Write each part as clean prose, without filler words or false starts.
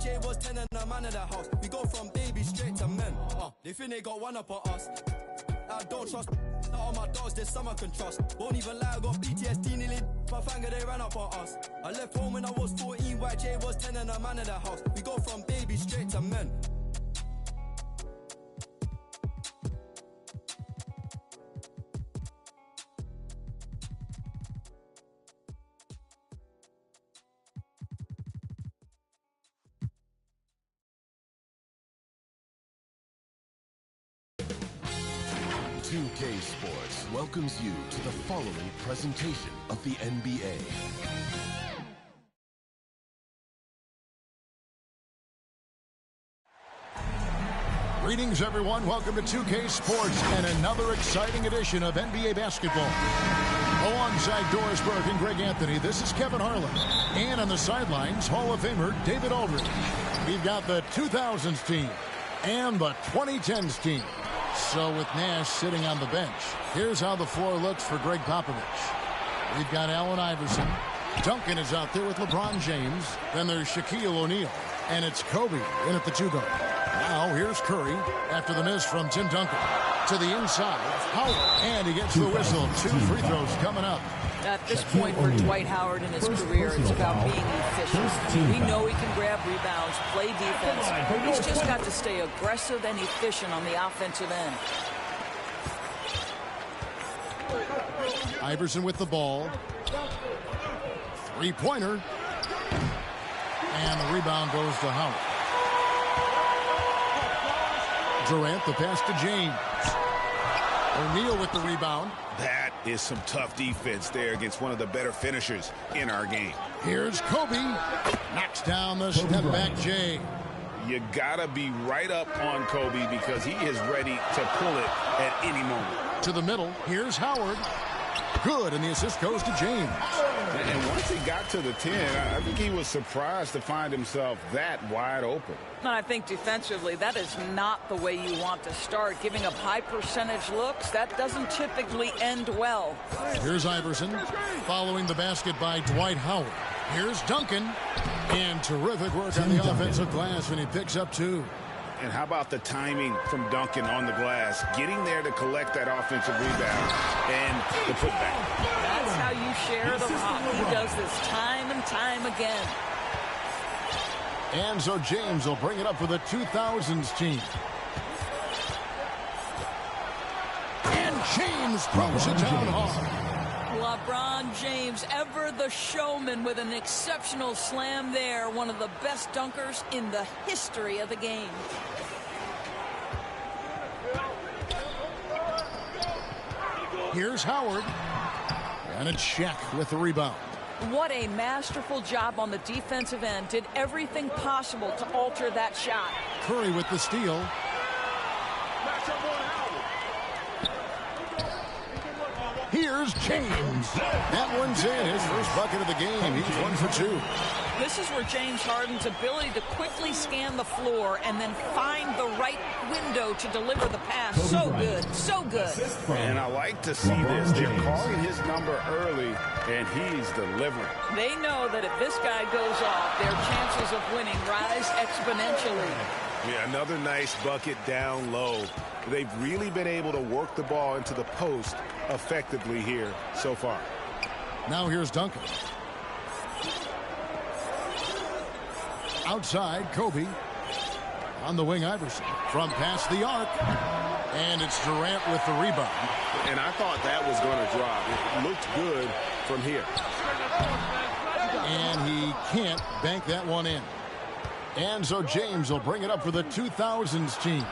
YJ was 10 and a man of the house. We go from baby straight to men. They think they got one up on us. I don't trust all my dogs, there's some I can trust. Won't even lie, I got PTSD nearly. My finger, they ran up on us. I left home when I was 14, YJ was 10 and a man of the house. We go from baby straight to men. UK Sports welcomes you to the following presentation of the NBA. Greetings, everyone. Welcome to 2K Sports and another exciting edition of NBA basketball. Alongside Doris Burke and Greg Anthony, this is Kevin Harlan. And on the sidelines, Hall of Famer David Aldridge. We've got the 2000s team and the 2010s team. So with Nash sitting on the bench, here's how the floor looks for Greg Popovich. We've got Allen Iverson. Duncan is out there with LeBron James. Then there's Shaquille O'Neal. And it's Kobe in at the two-guard. Now here's Curry after the miss from Tim Duncan. To the inside, Howard. And he gets the whistle. 2 free throws coming up. At this point for Dwight Howard in his career, it's about being efficient. We know he can grab rebounds, play defense. He's just got to stay aggressive and efficient on the offensive end. Iverson with the ball. Three-pointer. And the rebound goes to Howard. Durant, the pass to James. O'Neal with the rebound. That is some tough defense there against one of the better finishers in our game. Here's Kobe. Knocks down the step-back J. You gotta be right up on Kobe because he is ready to pull it at any moment. To the middle. Here's Howard. Good, and the assist goes to James. And once he got to the 10, I think he was surprised to find himself that wide open. I think defensively, that is not the way you want to start. Giving up high percentage looks, that doesn't typically end well. Here's Iverson, following the basket by Dwight Howard. Here's Duncan, and terrific work on the offensive glass, and he picks up 2. And how about the timing from Duncan on the glass, getting there to collect that offensive rebound and the putback. That's how you share the rock. He does this time and time again. And so James will bring it up for the 2000s team. And James throws it down hard. LeBron James, ever the showman, with an exceptional slam there. One of the best dunkers in the history of the game. Here's Howard. And it's Shaq with the rebound. What a masterful job on the defensive end. Did everything possible to alter that shot. Curry with the steal. Here's James. That one's in. His first bucket of the game. He's 1 for 2. This is where James Harden's ability to quickly scan the floor and then find the right window to deliver the pass. So good. So good. And I like to see this. They're calling his number early, and he's delivering. They know that if this guy goes off, their chances of winning rise exponentially. Yeah, another nice bucket down low. They've really been able to work the ball into the post effectively here so far. Now here's Duncan. Outside, Kobe. On the wing, Iverson. From past the arc. And it's Durant with the rebound. And I thought that was going to drop. It looked good from here. And he can't bank that one in. And so James will bring it up for the 2000s team.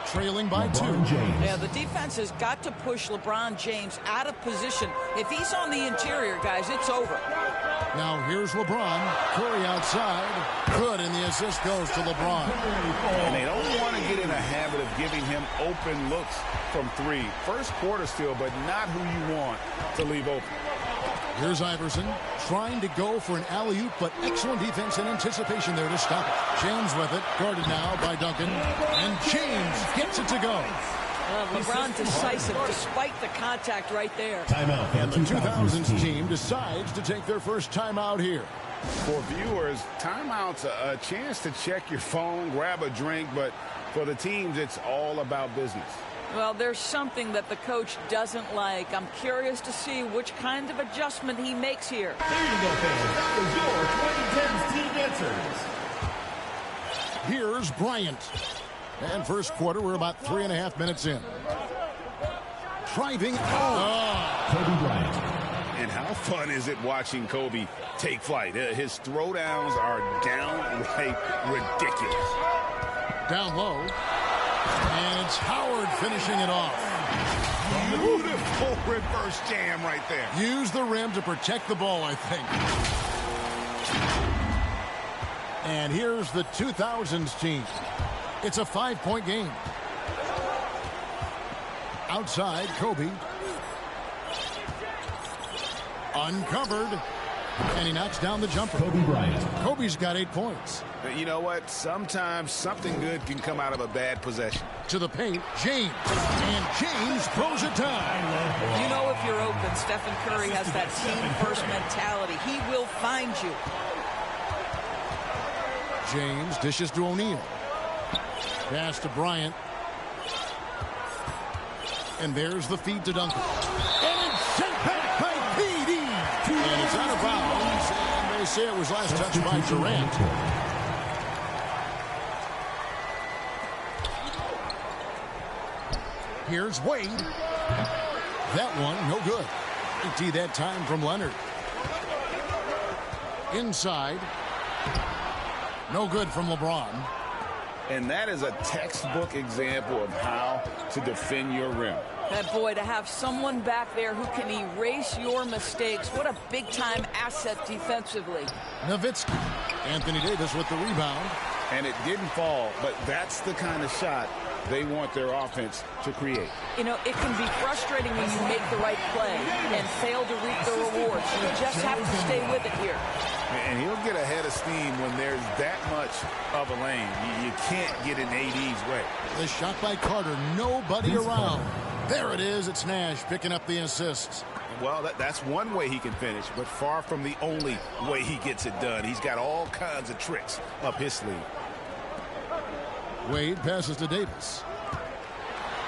Trailing by 2. Yeah, the defense has got to push LeBron James out of position. If he's on the interior, guys, it's over. Now here's LeBron. Curry outside. Good, and the assist goes to LeBron. And they don't want to get in a habit of giving him open looks from 3. First quarter still, but not who you want to leave open. Here's Iverson trying to go for an alley-oop, but excellent defense and anticipation there to stop it. James with it, guarded now by Duncan, and James gets it to go. LeBron decisive despite the contact right there. Timeout. And the 2000s team decides to take their first timeout here. For viewers, timeout's a chance to check your phone, grab a drink, but for the teams, it's all about business. Well, there's something that the coach doesn't like. I'm curious to see which kind of adjustment he makes here. There you go, fans. That was your 2010's team answers. Here's Bryant. And first quarter, we're about 3.5 minutes in. Driving. Kobe Bryant. And how fun is it watching Kobe take flight? His throwdowns are downright ridiculous. Down low. And it's Howard finishing it off. Beautiful reverse jam right there. Use the rim to protect the ball, I think. And here's the 2000s team. It's a 5-point game. Outside, Kobe. Uncovered. And he knocks down the jumper. Kobe Bryant. Kobe's got 8 points. You know what? Sometimes something good can come out of a bad possession. To the paint, James. And James throws it down. You know if you're open, Stephen Curry has that team-first mentality. He will find you. James dishes to O'Neal. Pass to Bryant. And there's the feed to Duncan. And it's sent back by PD. And it's out of bounds. And they say it was last touched by Durant. Here's Wade. That one, no good. Empty that time from Leonard. Inside. No good from LeBron. And that is a textbook example of how to defend your rim. That boy, to have someone back there who can erase your mistakes, what a big-time asset defensively. Nowitzki. Anthony Davis with the rebound. And it didn't fall, but that's the kind of shot they want their offense to create. You know, it can be frustrating when you make the right play and fail to reap the rewards. You just have to stay with it here. And he'll get ahead of steam when there's that much of a lane. You can't get in AD's way. The shot by Carter, nobody around. There it is. It's Nash picking up the assists. Well, that's one way he can finish, but far from the only way he gets it done. He's got all kinds of tricks up his sleeve. Wade passes to Davis.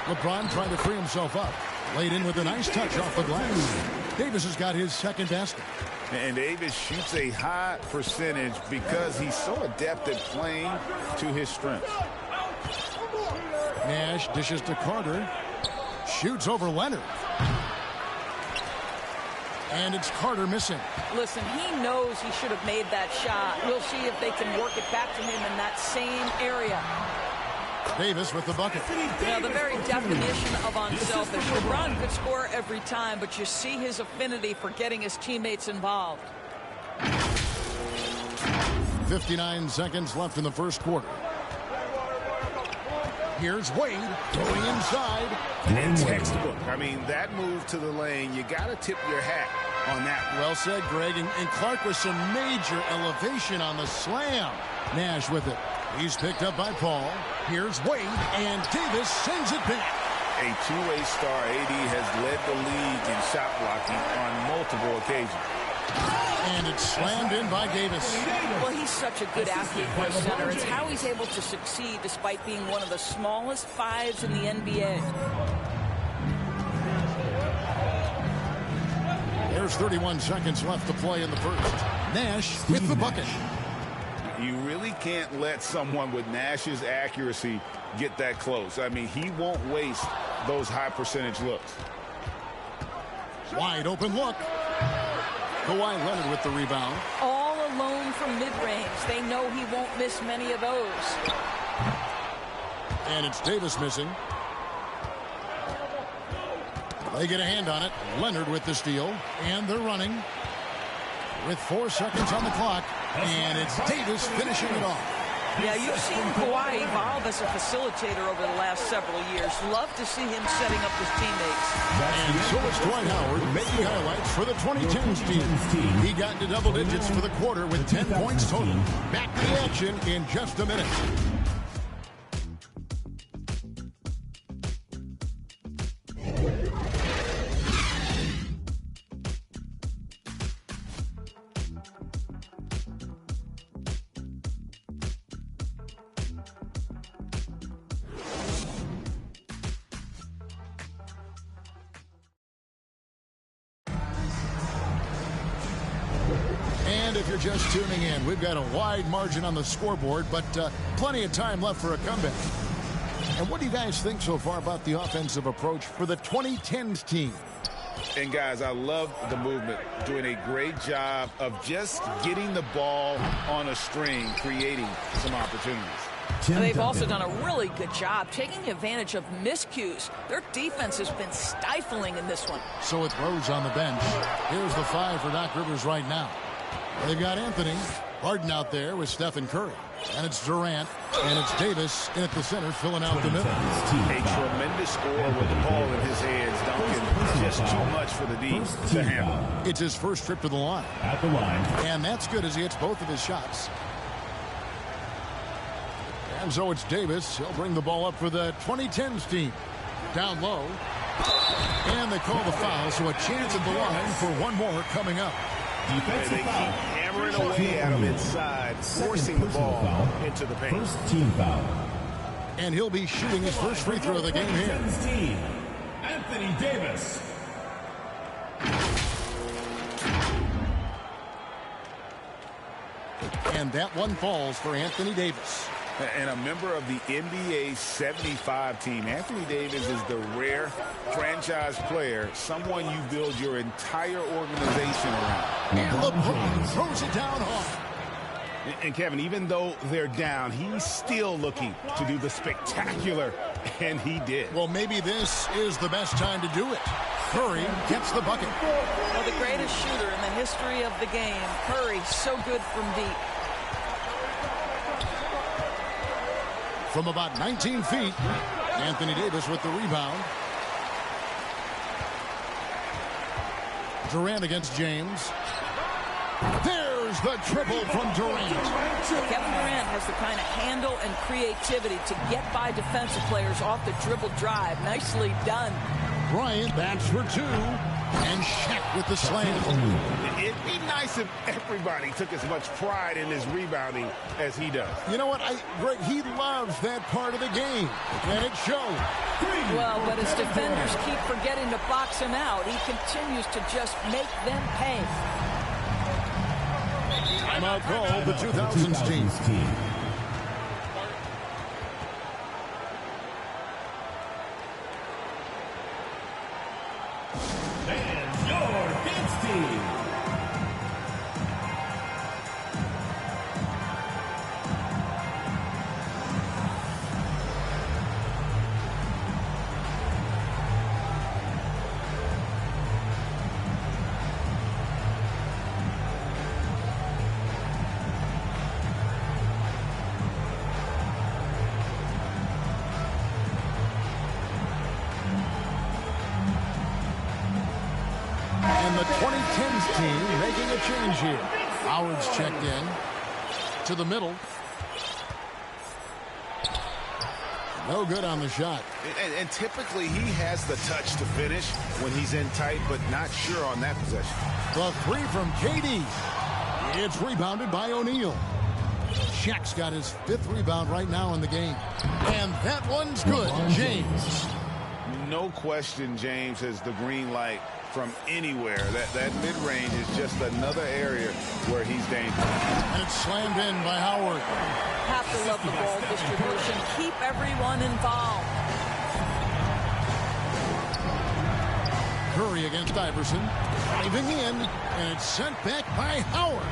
LeBron trying to free himself up. Laid in with a nice touch off the glass. Davis has got his second basket. And Davis shoots a high percentage because he's so adept at playing to his strengths. Nash dishes to Carter. Shoots over Leonard. And it's Carter missing. Listen, he knows he should have made that shot. We'll see if they can work it back to him in that same area. Davis with the bucket. Now, the very definition of unselfish. LeBron could score every time, but you see his affinity for getting his teammates involved. 59 seconds left in the first quarter. Here's Wade going inside. And textbook. I mean, that move to the lane, you got to tip your hat on that. Well said, Greg. And Clark with some major elevation on the slam. Nash with it. He's picked up by Paul. Here's Wade, and Davis sends it back. A two-way star, AD has led the league in shot blocking on multiple occasions. And it's slammed in by Davis. Well, he's such a good athlete for a center. It's how he's able to succeed despite being one of the smallest fives in the NBA. There's 31 seconds left to play in the first. Nash with the bucket. You really can't let someone with Nash's accuracy get that close. I mean, he won't waste those high percentage looks. Wide open look. Kawhi Leonard with the rebound. All alone from mid-range. They know he won't miss many of those. And it's Davis missing. They get a hand on it. Leonard with the steal. And they're running with 4 seconds on the clock. And it's Davis finishing it off. Yeah, you've seen Kawhi evolve as a facilitator over the last several years. Love to see him setting up his teammates. And so it's Dwight Howard making highlights for the 2010s team. He got into double digits for the quarter with 10 points total. Back to the action in just a minute. if you're just tuning in, we've got a wide margin on the scoreboard, but plenty of time left for a comeback. And what do you guys think so far about the offensive approach for the 2010s team? And, guys, I love the movement, doing a great job of just getting the ball on a string, creating some opportunities. They've also done a really good job taking advantage of miscues. Their defense has been stifling in this one. So with Rose on the bench, here's the 5 for Doc Rivers right now. They've got Anthony Harden out there with Stephen Curry. And it's Durant, and it's Davis in at the center, filling out the middle. A tremendous score with the ball in his hands. Duncan, just too much for the D to handle. It's his first trip to the line. At the line. And that's good as he hits both of his shots. And so it's Davis. He'll bring the ball up for the 2010s team. Down low. And they call the foul, so a chance at the line for one more coming up. They keep hammering away at him inside, forcing the ball into the paint. First team foul. And he'll be shooting his first free throw of the game here. Anthony Davis. And that one falls for Anthony Davis. And a member of the NBA 75 team. Anthony Davis is the rare franchise player, someone you build your entire organization around. And LeBron throws it down hard. And Kevin, even though they're down, he's still looking to do the spectacular, and he did. Well, maybe this is the best time to do it. Curry gets the bucket. Well, the greatest shooter in the history of the game, Curry, so good from deep. From about 19 feet, Anthony Davis with the rebound. Durant against James. There's the triple from Durant. Kevin Durant has the kind of handle and creativity to get by defensive players off the dribble drive. Nicely done. Bryant bats for 2. And Shaq with the slam. It'd be nice if everybody took as much pride in his rebounding as he does. You know what? Greg, he loves that part of the game. And it shows. Well, but as defenders keep forgetting to box him out, he continues to just make them pay. Timeout call, the 2000s team. And the 2010s team making a change here. Howard's checked in to the middle. No good on the shot. And typically he has the touch to finish when he's in tight, but not sure on that possession. The 3 from KD. It's rebounded by O'Neal. Shaq's got his 5th rebound right now in the game. And that one's good. James. No question James has the green light from anywhere. That mid-range is just another area where he's dangerous. And it's slammed in by Howard. Have to love the ball distribution. Keep everyone involved. Curry against Iverson. Driving in, and it's sent back by Howard.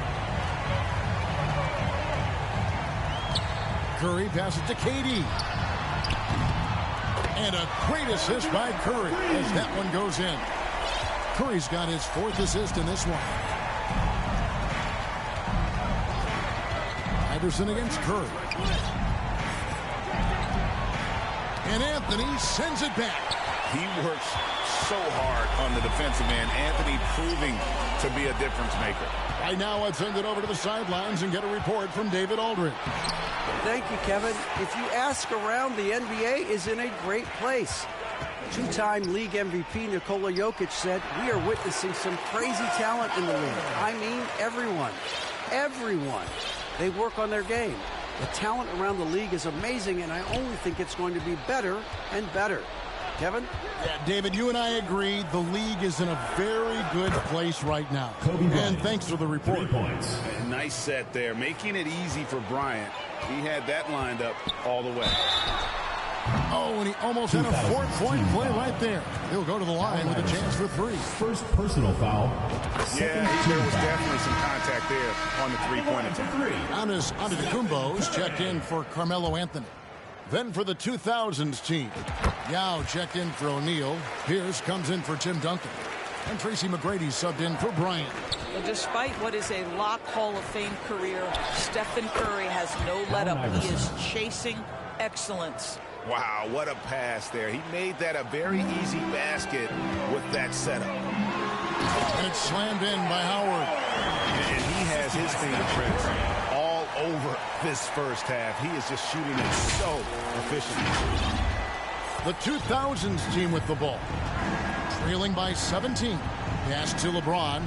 Curry passes to KD. And a great assist by Curry as that one goes in. Curry's got his 4th assist in this one. Iverson against Curry. And Anthony sends it back. He works so hard on the defensive end. Anthony proving to be a difference maker. Right now, let's send it over to the sidelines and get a report from David Aldridge. Thank you, Kevin. If you ask around, the NBA is in a great place. 2-time league MVP Nikola Jokic said, "We are witnessing some crazy talent in the league." I mean, everyone. Everyone. They work on their game. The talent around the league is amazing, and I only think it's going to be better and better. Kevin? Yeah, David, you and I agree the league is in a very good place right now. Kobe Bryant, and thanks for the report. 3 points. Nice set there, making it easy for Bryant. He had that lined up all the way. Oh, and he almost had a 4-point play right there. He'll go to the line with a chance for 3. First personal foul. Yeah, there was definitely some contact there on the three-point attempt. Giannis Antetokounmpo's checked in for Carmelo Anthony. Then for the 2000s team, Yao checked in for O'Neal. Pierce comes in for Tim Duncan. And Tracy McGrady subbed in for Bryant. Well, despite what is a lock Hall of Fame career, Stephen Curry has no let-up. He is chasing excellence. Wow, what a pass there. He made that a very easy basket with that setup. And it's slammed in by Howard. And he has his fingerprints all over this first half. He is just shooting it so efficiently. The 2000s team with the ball. Trailing by 17. Pass to LeBron.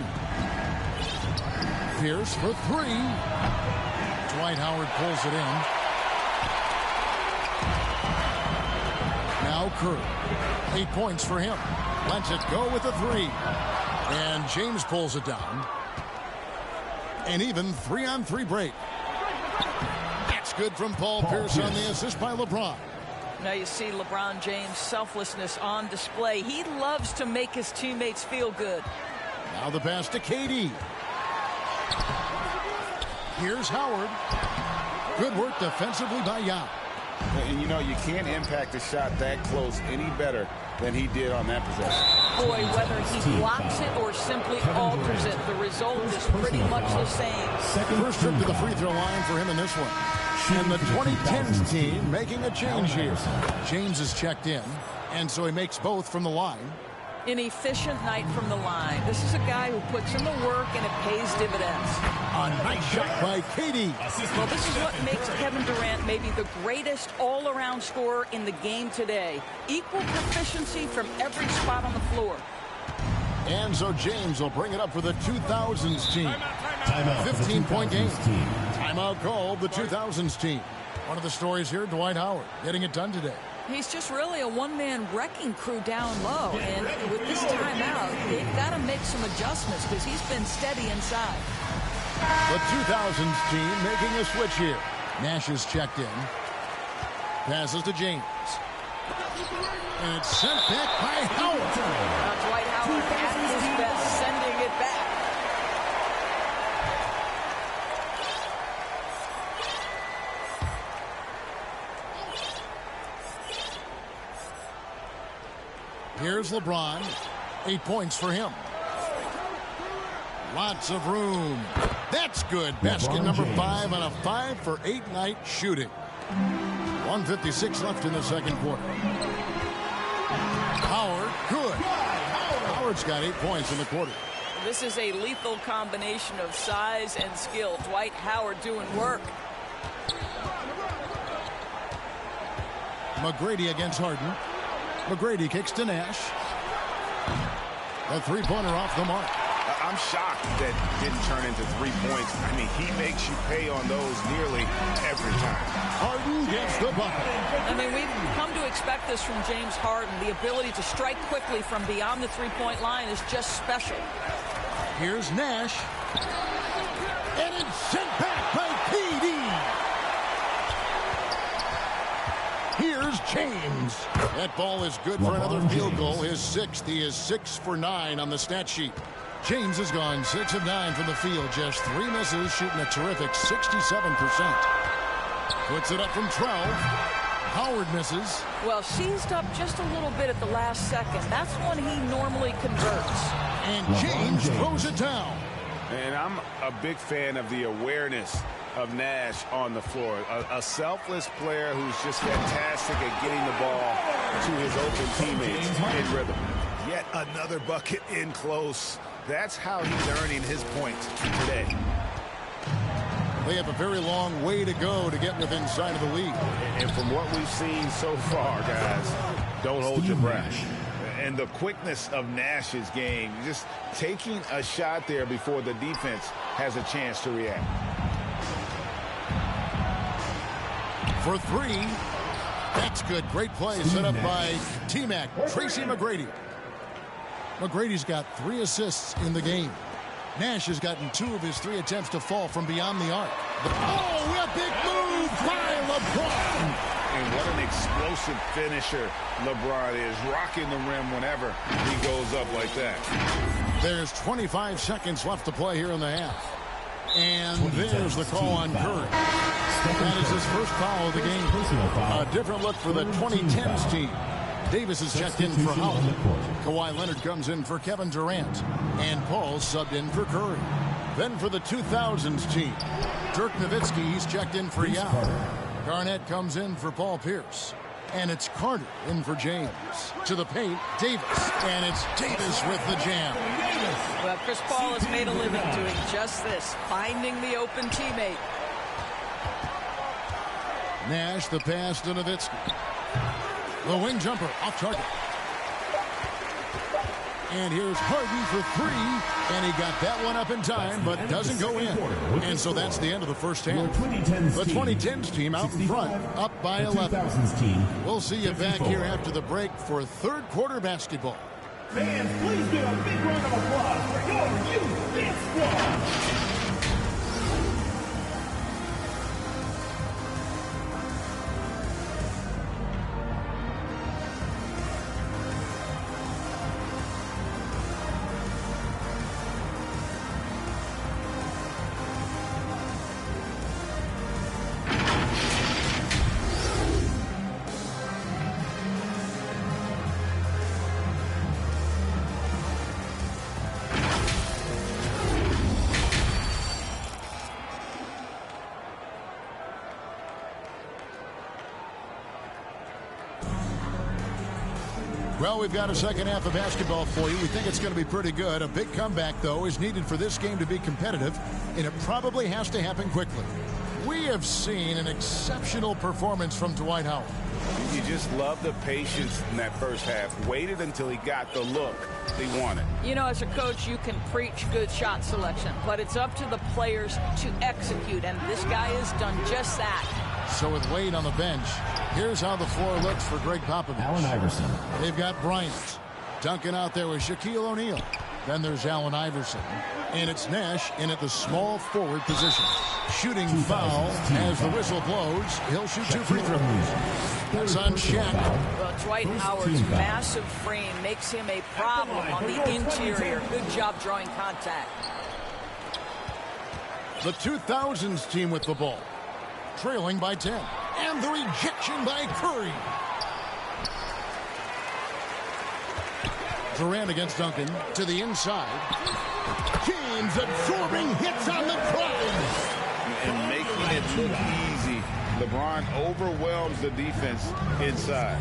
Pierce for 3. Dwight Howard pulls it in. Now Curry. 8 points for him. Lets it go with a 3. And James pulls it down. An even 3-on-3 break. That's good from Paul Pierce on the assist by LeBron. Now you see LeBron James' selflessness on display. He loves to make his teammates feel good. Now the pass to KD. Here's Howard. Good work defensively by Yao. And you know, you can't impact a shot that close any better than he did on that possession. Boy, whether he blocks it or simply alters it, the result is pretty much the same. First trip to the free throw line for him in this one. And the 2010s team making a change here. James is checked in, and so he makes both from the line. An efficient night from the line. This is a guy who puts in the work, and it pays dividends. A nice shot by KD. Well, this is what makes Kevin Durant maybe the greatest all-around scorer in the game today. Equal proficiency from every spot on the floor. And so James will bring it up for the 2000s team. 15-point game. Timeout called the 2000s team. One of the stories here, Dwight Howard getting it done today. He's just really a one-man wrecking crew down low. And with this timeout, they've got to make some adjustments because he's been steady inside. The 2000s team making a switch here. Nash is checked in. Passes to James. And it's sent back by Howard. Now Dwight Howard at his best, sending it back. Here's LeBron. 8 points for him. Lots of room. That's good. Basket number 5 on a 5-for-8 night shooting. 1:56 left in the second quarter. Howard, good. Howard's got 8 points in the quarter. This is a lethal combination of size and skill. Dwight Howard doing work. McGrady against Harden. McGrady kicks to Nash. A three-pointer off the mark. I'm shocked that didn't turn into 3 points. I mean, he makes you pay on those nearly every time. Harden gets the bucket. I mean, we've come to expect this from James Harden. The ability to strike quickly from beyond the three-point line is just special. Here's Nash. And it's sent back by KD. Here's James. That ball is good for another field goal. His 6th. He is 6 for 9 on the stat sheet. James has gone 6 of 9 from the field. Just 3 misses, shooting a terrific 67%. Puts it up from 12. Howard misses. Well, seized up just a little bit at the last second. That's when he normally converts. And James throws it down. And I'm a big fan of the awareness of Nash on the floor. A selfless player who's just fantastic at getting the ball to his open teammates in rhythm. Yet another bucket in close. That's how he's earning his points today. They have a very long way to go to get within sight of the lead. And from what we've seen so far, guys, don't hold your breath. And the quickness of Nash's game, just taking a shot there before the defense has a chance to react. For 3. That's good. Great play set up by T-Mac, Tracy McGrady. McGrady's got 3 assists in the game. Nash has gotten 2 of his 3 attempts to fall from beyond the arc. Oh, a big move by LeBron. And what an explosive finisher LeBron is, rocking the rim whenever he goes up like that. There's 25 seconds left to play here in the half. And there's the call on Curry. That is his first foul of the game. A different look for the 2010s team. Davis is checked in for Howard. Kawhi Leonard comes in for Kevin Durant. And Paul subbed in for Curry. Then for the 2000s team, Dirk Nowitzki, he's checked in for Yao. Garnett comes in for Paul Pierce. And it's Carter in for James. To the paint, Davis. And it's Davis with the jam. Well, Chris Paul has made a living doing just this, finding the open teammate. Nash, the pass to Nowitzki. The wing jumper off target. And here's Harden for 3. And he got that one up in time, but doesn't go in. And so that's the end of the first half. The 2010s team out in front, up by 11. We'll see you back here after the break for third quarter basketball. Fans, please give a big round of applause for your youth dance squad. Well, we've got a second half of basketball for you. We think it's going to be pretty good. A big comeback, though, is needed for this game to be competitive, and it probably has to happen quickly. We have seen an exceptional performance from Dwight Howard. You just love the patience in that first half. Waited until he got the look he wanted. You know, as a coach, you can preach good shot selection, but it's up to the players to execute, and this guy has done just that. So with Wade on the bench, here's how the floor looks for Greg Popovich. Allen Iverson. They've got Bryant. Duncan out there with Shaquille O'Neal. Then there's Allen Iverson. And it's Nash in at the small forward position. Shooting foul as the whistle blows. He'll shoot 2 free throws. That's on Shaq. Well, Dwight Howard's massive frame makes him a problem on the interior. Good job drawing contact. The 2000s team with the ball. Trailing by 10. And the rejection by Curry. Durant against Duncan to the inside. James absorbing hits on the drive. And making it look easy. LeBron overwhelms the defense inside.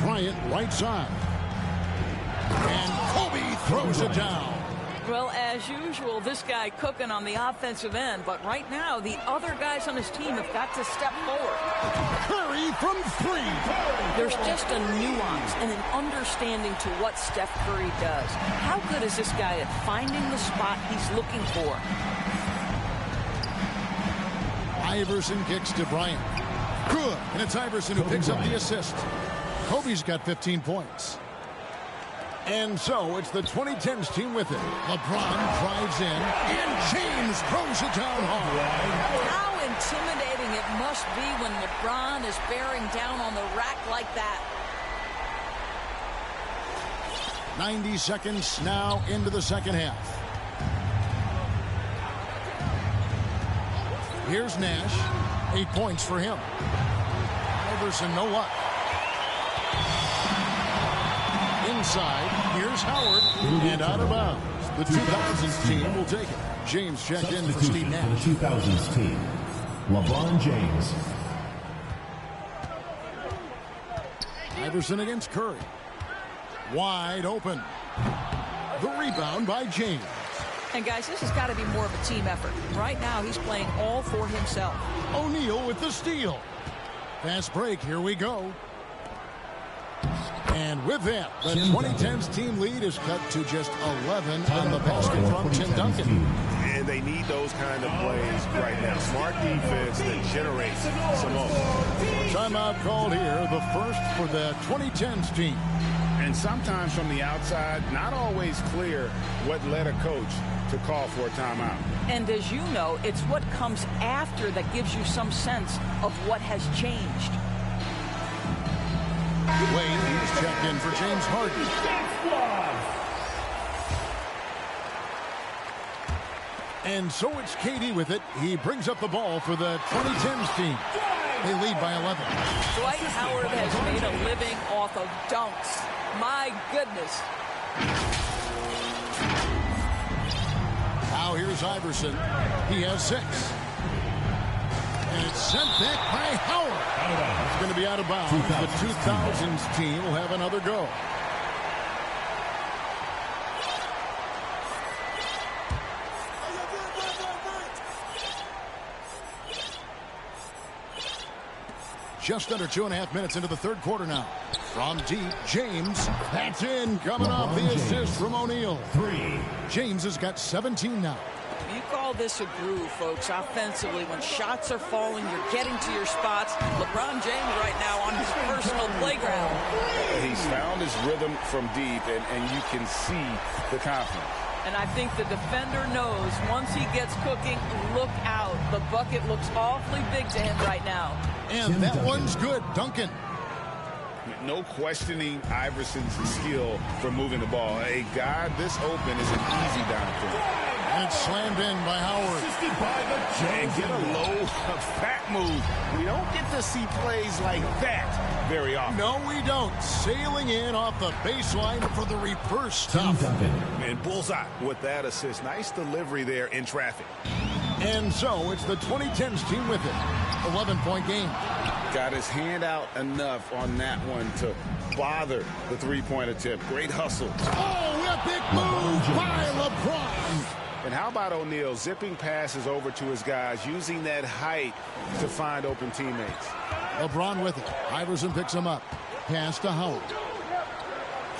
Bryant right side. And Kobe throws it down. Well, as usual, this guy cooking on the offensive end, but right now the other guys on his team have got to step forward. Curry from 3. There's just a nuance and an understanding to what Steph Curry does. How good is this guy at finding the spot he's looking for? Iverson kicks to Bryant. Good, and it's Iverson who picks up the assist. Kobe's got 15 points. And so it's the 2010s team with it. LeBron drives in, and James throws it down hard. How intimidating it must be when LeBron is bearing down on the rack like that. 90 seconds now into the second half. Here's Nash. 8 points for him. Iverson, no luck. Inside, here's Howard, and out of bounds. The 2000s team will take it. James checked in for Steve Nash. The 2000s team, LeBron James. Iverson against Curry. Wide open. The rebound by James. And guys, this has got to be more of a team effort. Right now, he's playing all for himself. O'Neal with the steal. Fast break, here we go. And with that, the 2010s team lead is cut to just 11 on the basket from Tim Duncan. And they need those kind of plays right now. Smart defense that generates some more. Timeout called here, the first for the 2010s team. And And sometimes from the outside, not always clear what led a coach to call for a timeout. And as you know, it's what comes after that gives you some sense of what has changed. Wayne, he's checked in for James Harden. And so it's KD with it. He brings up the ball for the 2010s team. They lead by 11. Dwight Howard has made a living off of dunks. My goodness. Now here's Iverson. He has 6. And it's sent back by Howard. It's going to be out of bounds. The 2000s team will have another go. Just under 2.5 minutes into the third quarter now. From deep, James. That's in. Coming off the assist from O'Neal. 3. James has got 17 now. You call this a groove, folks, offensively. When shots are falling, you're getting to your spots. LeBron James right now on his personal playground. He's found his rhythm from deep, and you can see the confidence. And I think the defender knows once he gets cooking, look out. The bucket looks awfully big to him right now. And that one's good. Duncan. No questioning Iverson's skill for moving the ball. A guy this open is an easy down for him. And it's slammed in by Howard. And get a low, fat move. We don't get to see plays like that very often. No, we don't. Sailing in off the baseline for the reverse stuff. And bullseye with that assist. Nice delivery there in traffic. And so it's the 2010s team with it. 11-point game. Got his hand out enough on that one to bother the three-point attempt. Great hustle. Oh, epic move by LeBron. And how about O'Neal zipping passes over to his guys, using that height to find open teammates. LeBron with it. Iverson picks him up. Pass to Howard.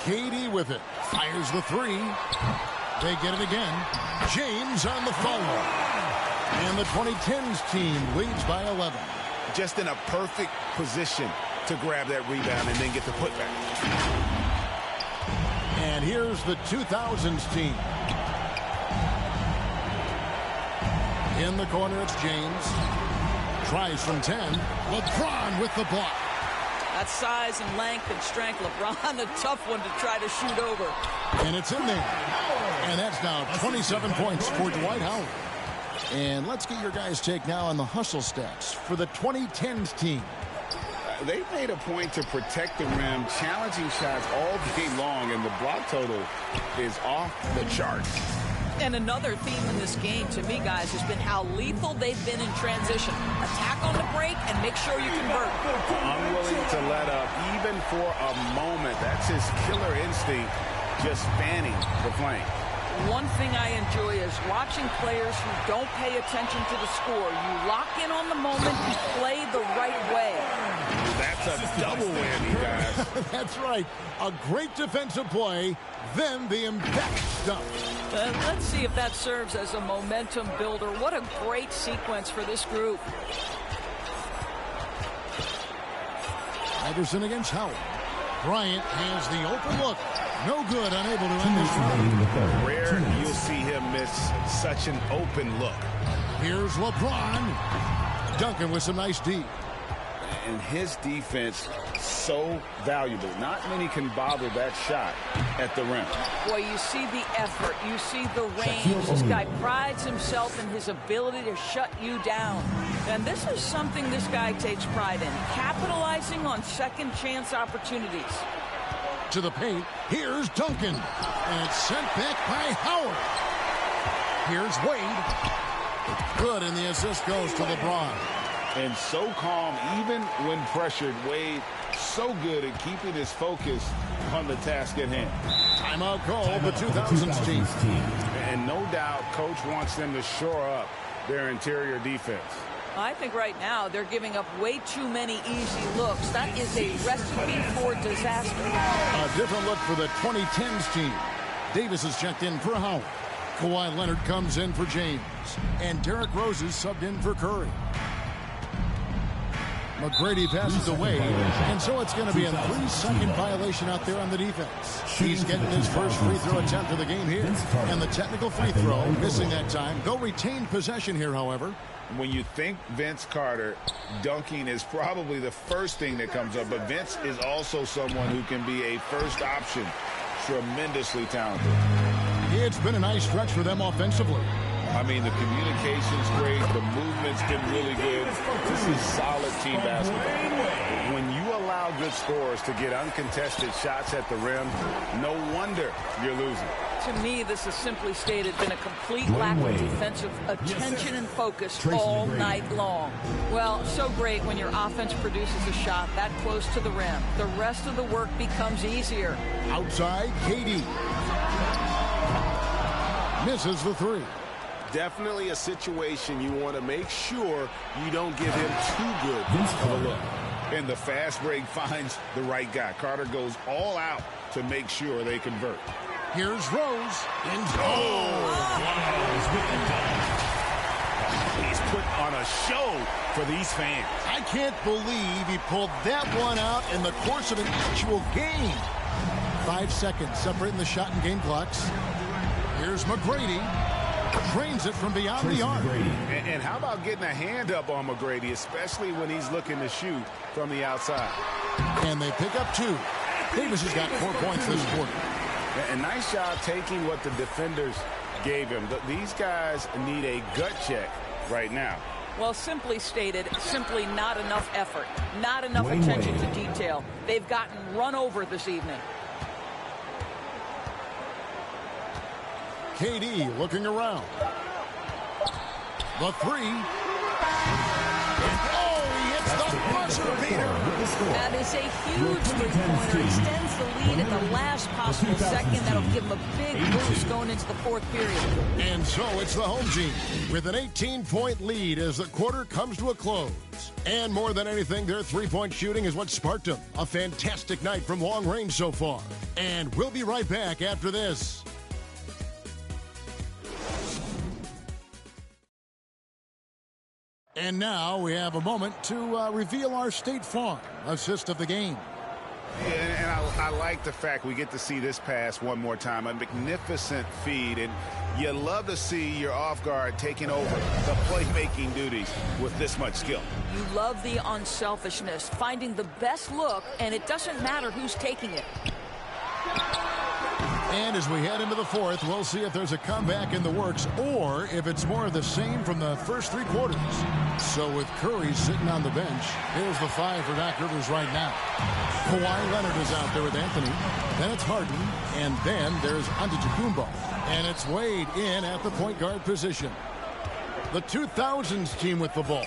KD with it. Fires the 3. They get it again. James on the follow. And the 2010s team leads by 11. Just in a perfect position to grab that rebound and then get the putback. And here's the 2000s team. In the corner, it's James. Tries from 10. LeBron with the block. That size and length and strength, LeBron, a tough one to try to shoot over. And it's in there. And that's now 27 points for Dwight Howard. And let's get your guys' take now on the hustle stats for the 2010s team. They made a point to protect the rim, challenging shots all day long, and the block total is off the charts. And another theme in this game, to me, guys, has been how lethal they've been in transition. Attack on the break and make sure you convert. Unwilling to let up, even for a moment. That's his killer instinct, just fanning the flank. One thing I enjoy is watching players who don't pay attention to the score. You lock in on the moment, you play the right way. That's a double whammy, guys. That's right. A great defensive play, then the emphatic stuff. Let's see if that serves as a momentum builder. What a great sequence for this group. Iverson against Howard. Bryant has the open look. No good, unable to end this round. Rare you'll see him miss such an open look. Here's LeBron. Duncan with some nice D. And his defense so valuable. Not many can bother that shot at the rim. Boy, you see the effort. You see the range. This guy prides himself in his ability to shut you down. And this is something this guy takes pride in. Capitalizing on second chance opportunities. To the paint. Here's Duncan. And it's sent back by Howard. Here's Wade. Good, and the assist goes to LeBron. And so calm, even when pressured. Wade so good at keeping his focus on the task at hand. Timeout call, the 2000s team. And no doubt, coach wants them to shore up their interior defense. I think right now they're giving up way too many easy looks. That is a recipe for disaster. A different look for the 2010s team. Davis is checked in for Howard. Kawhi Leonard comes in for James. And Derrick Rose is subbed in for Curry. McGrady passes away, and so it's going to be a 3-second violation out there on the defense. He's getting his first free throw attempt of the game here, and the technical free throw, missing that time. They'll retain possession here, however. When you think Vince Carter, dunking is probably the first thing that comes up, but Vince is also someone who can be a first option. Tremendously talented. It's been a nice stretch for them offensively. I mean, the communication's great. The movement's been really good. This is solid team basketball. When you allow good scorers to get uncontested shots at the rim, no wonder you're losing. To me, this has simply stated been a complete lack of defensive attention and focus all night long. Well, so great when your offense produces a shot that close to the rim. The rest of the work becomes easier. Outside, KD. Misses the three. Definitely a situation you want to make sure you don't give him too good of a look. And the fast break finds the right guy. Carter goes all out to make sure they convert. Here's Rose. He's put on a show for these fans. I can't believe he pulled that one out in the course of an actual game. 5 seconds separating the shot and game clocks. Here's McGrady. Trains it from beyond the arc. And how about getting a hand up on McGrady, especially when he's looking to shoot from the outside. And they pick up 2. Davis has got 4 points this quarter. A nice job taking what the defenders gave him. These guys need a gut check right now. Well, simply stated, simply not enough effort, not enough attention to detail. They've gotten run over this evening. KD looking around. The three. Oh, he hits the buzzer beater. That is a huge three-pointer. Extends the lead at the last possible second. That'll give him a big boost going into the fourth period. And so it's the home team with an 18-point lead as the quarter comes to a close. And more than anything, their three-point shooting is what sparked them. A fantastic night from long range so far. And we'll be right back after this. And now we have a moment to reveal our State Farm assist of the game. And I like the fact we get to see this pass one more time. A magnificent feed. And you love to see your off guard taking over the playmaking duties with this much skill. You love the unselfishness, finding the best look, and it doesn't matter who's taking it. And as we head into the fourth, we'll see if there's a comeback in the works or if it's more of the same from the first 3 quarters. So with Curry sitting on the bench, here's the 5 for Doc Rivers right now. Kawhi Leonard is out there with Anthony. Then it's Harden. And then there's Antetokounmpo. And it's Wade in at the point guard position. The 2000s team with the ball.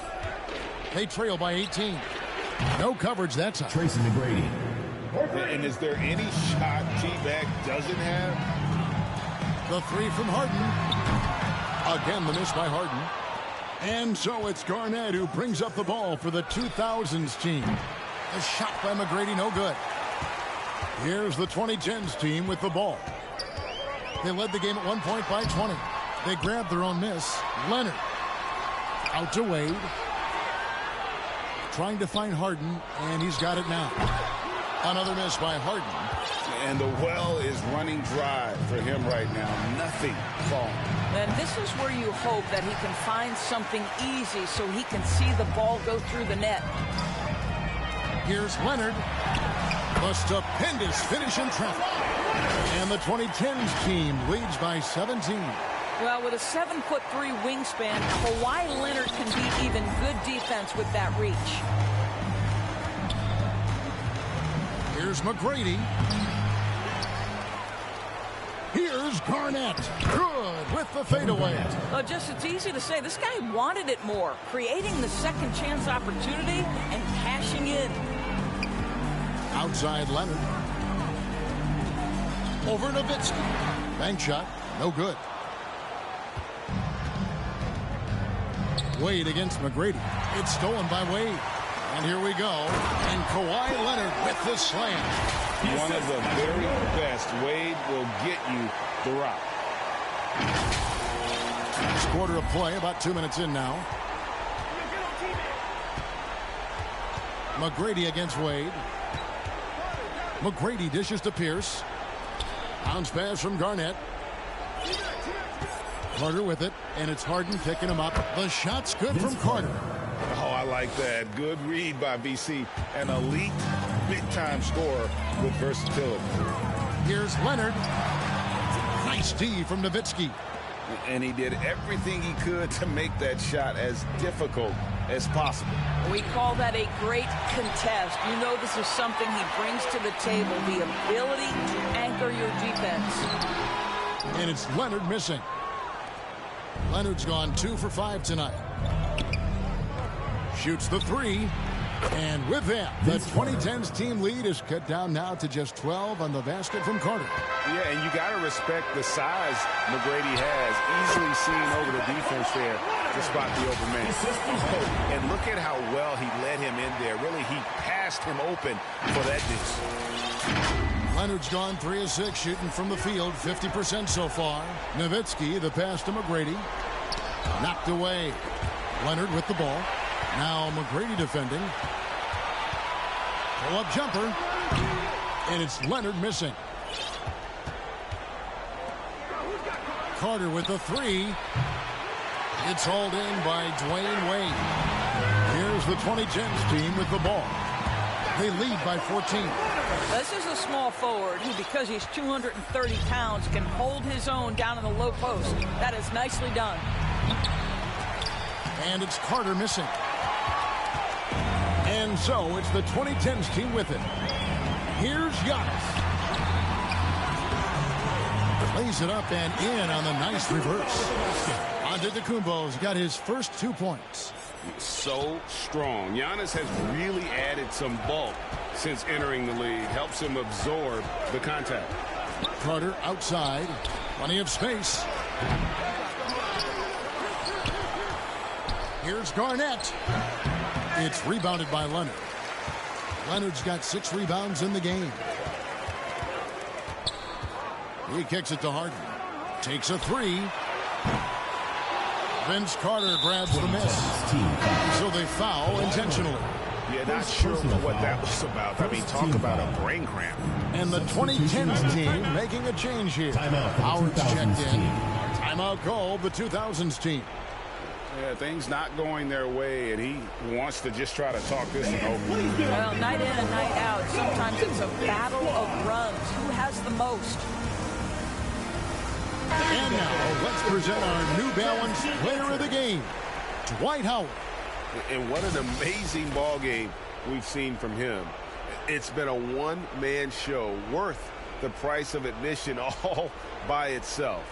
They trail by 18. No coverage that time. Tracy McGrady. And is there any shot T-Mac doesn't have? The 3 from Harden. Again, the miss by Harden. And so it's Garnett who brings up the ball for the 2000s team. The shot by McGrady, no good. Here's the 2010s team with the ball. They led the game at 1 point by 20. They grabbed their own miss. Leonard. Out to Wade. Trying to find Harden, and he's got it now. Another miss by Harden. And the well is running dry for him right now. Nothing falling. And this is where you hope that he can find something easy so he can see the ball go through the net. Here's Leonard. The stupendous finish in traffic. And the 2010s team leads by 17. Well, with a 7'3" wingspan, Kawhi Leonard can beat even good defense with that reach. Here's McGrady. Here's Garnett. Good with the fadeaway. Well, it's easy to say. This guy wanted it more, creating the second chance opportunity and cashing in. Outside Leonard. Over Nowitzki. Bank shot. No good. Wade against McGrady. It's stolen by Wade. And here we go. And Kawhi Leonard with the slam. One of the very best. Wade will get you the rock. Next quarter of play, about 2 minutes in now. McGrady against Wade. McGrady dishes to Pierce. Bounce pass from Garnett. Carter with it, and it's Harden picking him up. The shot's good from Carter. Oh, I like that. Good read by BC. An elite, big-time scorer with versatility. Here's Leonard. Nice D from Nowitzki. And he did everything he could to make that shot as difficult as possible. We call that a great contest. You know this is something he brings to the table, the ability to anchor your defense. And it's Leonard missing. Leonard's gone 2 for 5 tonight. Shoots the 3. And with that, the 2010s team lead is cut down now to just 12 on the basket from Carter. Yeah, and you got to respect the size McGrady has. Easily seeing over the defense there to spot the open man. And look at how well he led him in there. Really, he passed him open for that deuce. Leonard's gone 3 of 6 shooting from the field, 50% so far. Nowitzki, the pass to McGrady. Knocked away. Leonard with the ball. Now McGrady defending. Pull-up jumper. And it's Leonard missing. Carter with the 3. It's hauled in by Dwayne Wade. Here's the 2010s team with the ball. They lead by 14. This is a small forward who, because he's 230 pounds, can hold his own down in the low post. That is nicely done. And it's Carter missing. And so it's the 2010s team with it. Here's Giannis. Plays it up and in on the nice reverse. Antetokounmpo's got his first 2 points. So strong. Giannis has really added some bulk since entering the league. Helps him absorb the contact. Carter outside. Plenty of space. Here's Garnett. It's rebounded by Leonard. Leonard's got 6 rebounds in the game. He kicks it to Harden. Takes a 3. Vince Carter grabs the miss. So they foul intentionally. Yeah, not sure what that was about. I mean, talk about a brain cramp. And the 2010s team making a change here. Howard's checked in. Timeout called the 2000s team. Yeah, things not going their way, and he wants to just try to talk this one over. Well, night in and night out, sometimes it's a battle of runs. Who has the most? And now, let's present our New Balance player of the game, Dwight Howard. And what an amazing ball game we've seen from him. It's been a one-man show worth the price of admission all by itself.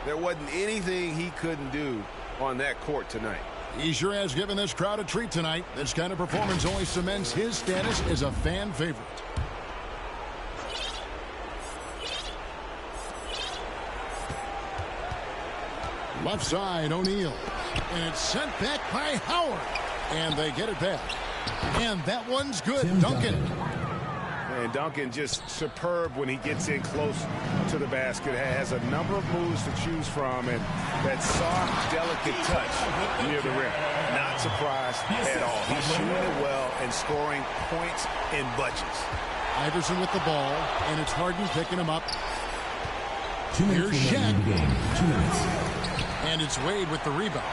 There wasn't anything he couldn't do on that court tonight. He sure has given this crowd a treat tonight. This kind of performance only cements his status as a fan favorite. Left side, O'Neal. And it's sent back by Howard. And they get it back. And that one's good. Duncan. And Duncan just superb when he gets in close to the basket. Has a number of moves to choose from, and that soft, delicate touch near the rim. Not surprised at all. He's shooting it well and scoring points in bunches. Iverson with the ball, and it's Harden picking him up. 2 minutes Here's Shaq. in the game. 2 minutes. And it's Wade with the rebound.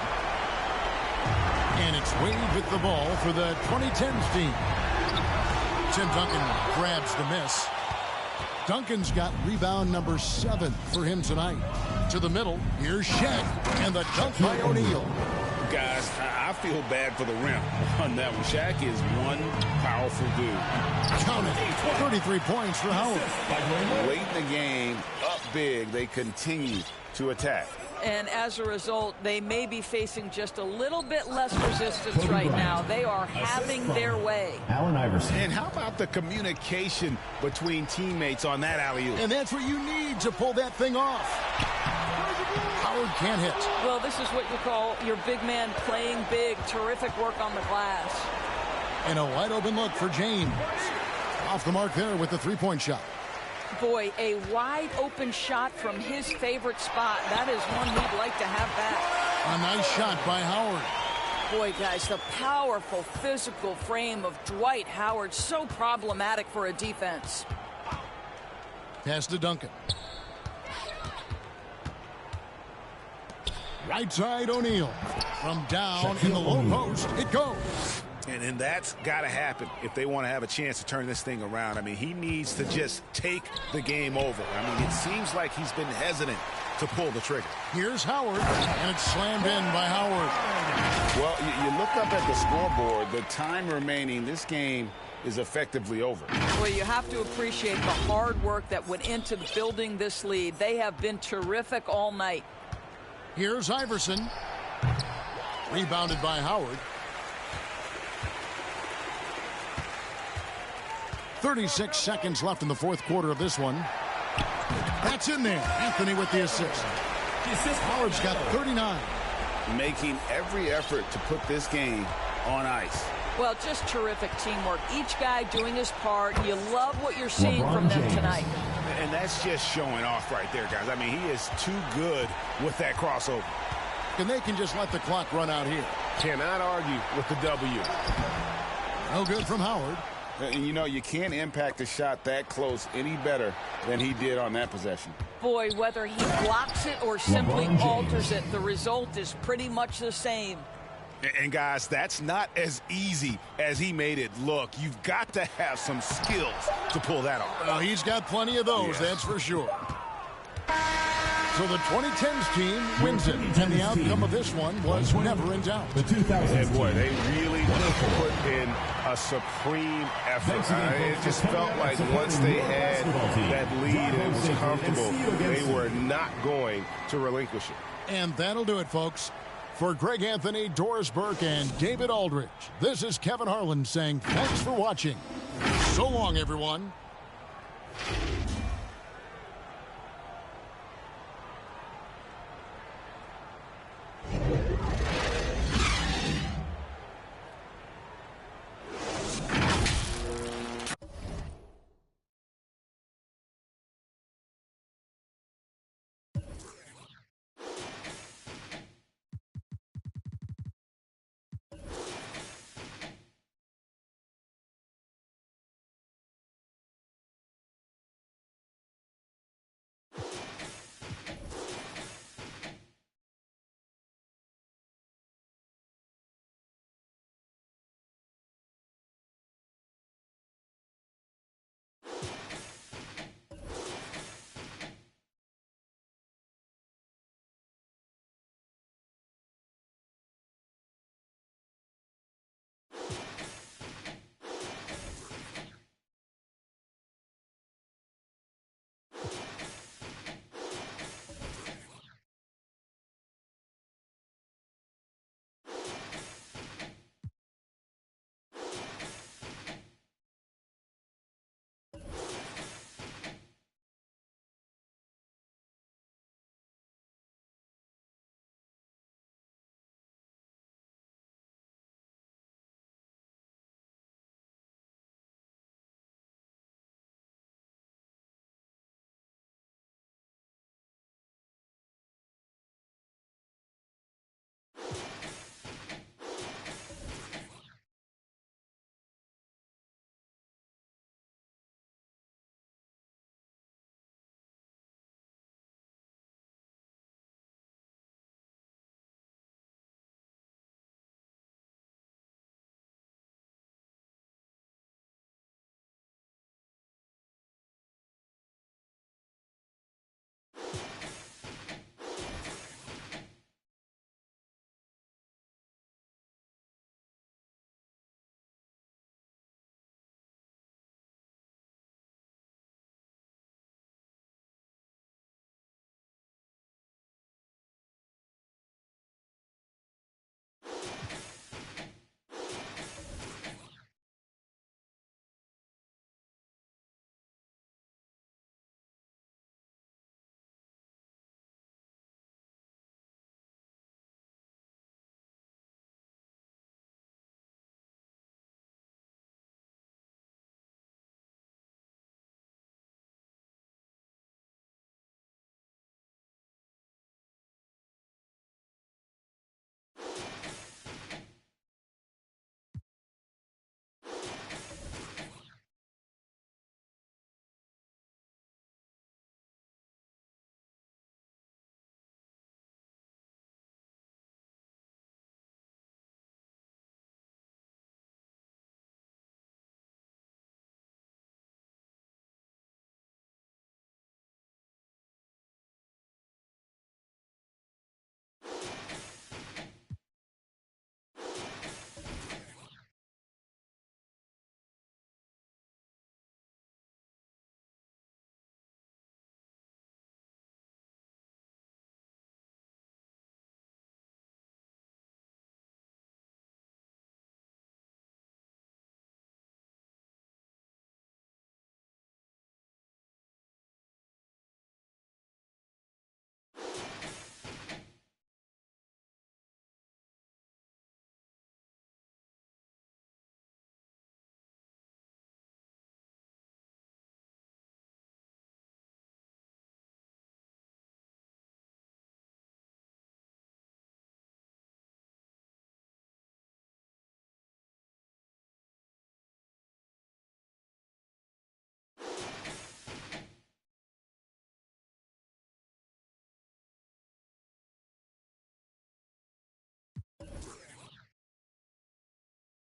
And it's Wade with the ball for the 2010s team. Tim Duncan grabs the miss. Duncan's got rebound number 7 for him tonight. To the middle, here's Shaq, and the dunk by O'Neal. Guys, I feel bad for the rim on that one. Shaq is one powerful dude. Count it, 33 points for Howard. Late in the game, up big, they continue to attack. And as a result, they may be facing just a little bit less resistance right now. They are having their way. Allen Iverson. And how about the communication between teammates on that alley-oop? And that's what you need to pull that thing off. Howard can't hit. Well, this is what you call your big man playing big. Terrific work on the glass. And a wide open look for James. Off the mark there with the three-point shot. Boy, a wide open shot from his favorite spot. That is one we'd like to have back. A nice shot by Howard. Boy, guys, the powerful physical frame of Dwight Howard, so problematic for a defense. Pass to Duncan. Right side O'Neal. From down in the low post, it goes. And that's got to happen if they want to have a chance to turn this thing around. I mean, he needs to just take the game over. I mean, it seems like he's been hesitant to pull the trigger. Here's Howard, and it's slammed in by Howard. Well, you look up at the scoreboard, the time remaining, this game is effectively over. Well, you have to appreciate the hard work that went into building this lead. They have been terrific all night. Here's Iverson. Rebounded by Howard. 36 seconds left in the fourth quarter of this one. That's in there. Anthony with the assist. Howard's got 39. Making every effort to put this game on ice. Well, just terrific teamwork. Each guy doing his part. You love what you're seeing from them tonight. And that's just showing off right there, guys. I mean, he is too good with that crossover. And they can just let the clock run out here. Cannot argue with the W. No good from Howard. And you know, you can't impact a shot that close any better than he did on that possession. Boy, whether he blocks it or simply alters it, the result is pretty much the same. And guys, that's not as easy as he made it look. You've got to have some skills to pull that off. Well, he's got plenty of those, that's for sure. So the 2010s team wins it, and the outcome of this one was never in doubt. And boy, they really put in a supreme effort. It just felt like once they had that lead and it was comfortable, they were not going to relinquish it. And that'll do it, folks. For Greg Anthony, Doris Burke, and David Aldridge, this is Kevin Harlan saying thanks for watching. So long, everyone.